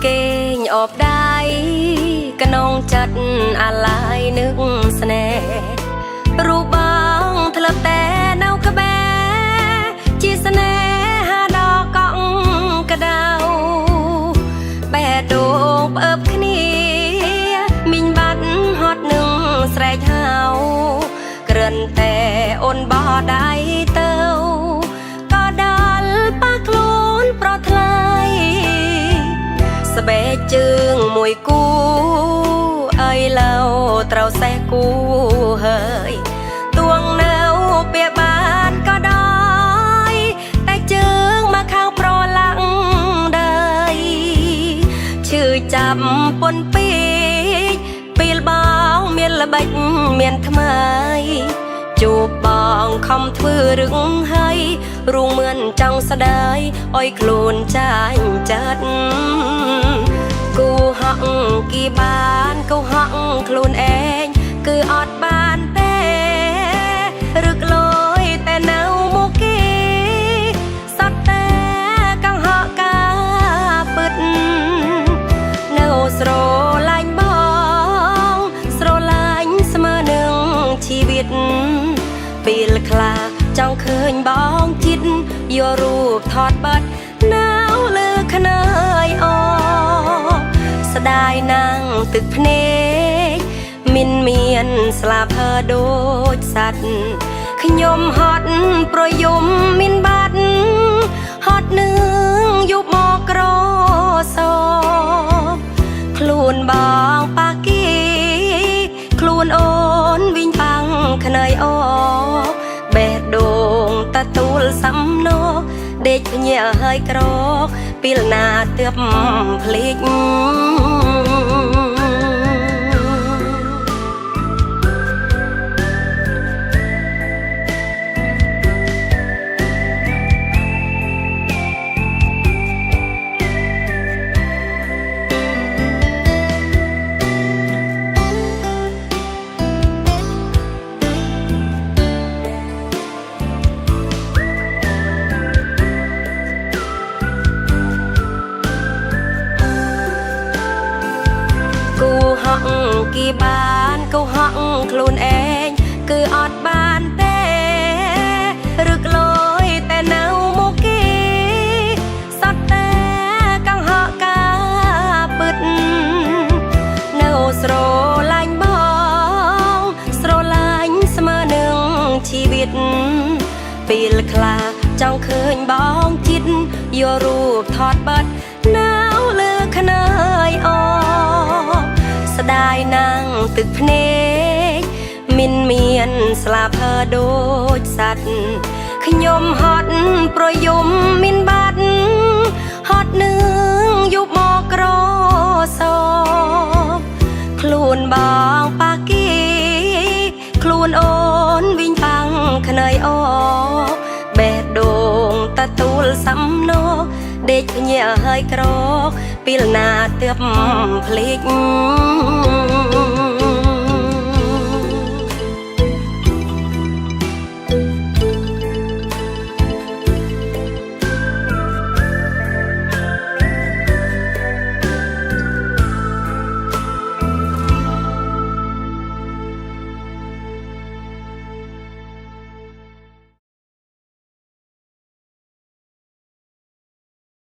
គេងអបដៃកនងចិត្តអាឡាយនឹកស្នេហ៍រូបបងធ្លាប់តែនៅក្បែរជាស្នេហាដល់កង់កដៅបែរដូងផ្អើបគ្នាមីងបាត់ហត់នឹងស្រែកហៅគ្រាន់តែអូនបោះដៃទៅក៏ដល់ប៉ះខ្លួនប្រថ្លៃស្បែកជើងមួយគូអើយឡៅត្រូវសេះគូហើយទួងនៅពេលបានក៏ដោយតែជើងមកខាងប្រឡាំងដែរឈឺចាប់ពន់ពេកពេលបងមានល្បិចមានថ្មីជួបបងខំធ្វើរឹងហើយរួងមឿនចង់ស្ដាយអុយខ្លួនចាញ់ចិត្តគូហក់គីបានគូហក់ខ្លួនឯងគឺអត់បានទេរឹកលយតែនៅមុខគេសត្វតែកង្ហកការពិតនៅស្រឡាញ់បងស្រឡាញ់ស្មើនឹងជីវិតពេលខ្លះចង់ឃើញបងចិត្តយករូបថតបាត់នៅលើខ្នើយអស្ដាយណាំងទឹកភ្នែកមានស្លាប់ហើដូចសត្វខ្ញុំហត់ប្រយំមានបាត់ហត់នឹងយប់មកក្រសខ្លួនបងប៉ាគីខ្លួនអូនវិញប៉ាំងខ្នើយអបេះដូងតទួលសំណោដេកភ្ញាក់ហើយក្រកពេលណាទើបភ្លេចគីបានគូហក់ខ្លួនឯងគឺអត់បានទេរឹកលយតែនៅមុខគេសត្វតែកង្ហកការពិតនៅស្រឡាញ់បងស្រឡាញ់ស្មើនឹងជីវិតពេលខ្លះចង់ឃើញបងចិត្តយករូបថតបាត់នៅលើខ្នើយអស្ដាយណាំងទឹកភ្នែកមានស្លាប់ហើដូចសត្វខ្ញុំហត់ប្រយំមានបាត់ហត់នឹងយប់មកក្រសខ្លួនបងប៉ាគីខ្លួនអូនវិញប៉ាំងខ្នើយអបេះដូងតទួលសំណោដេកភ្ញាក់ហើយក្រកពេលណាទើបភ្លេច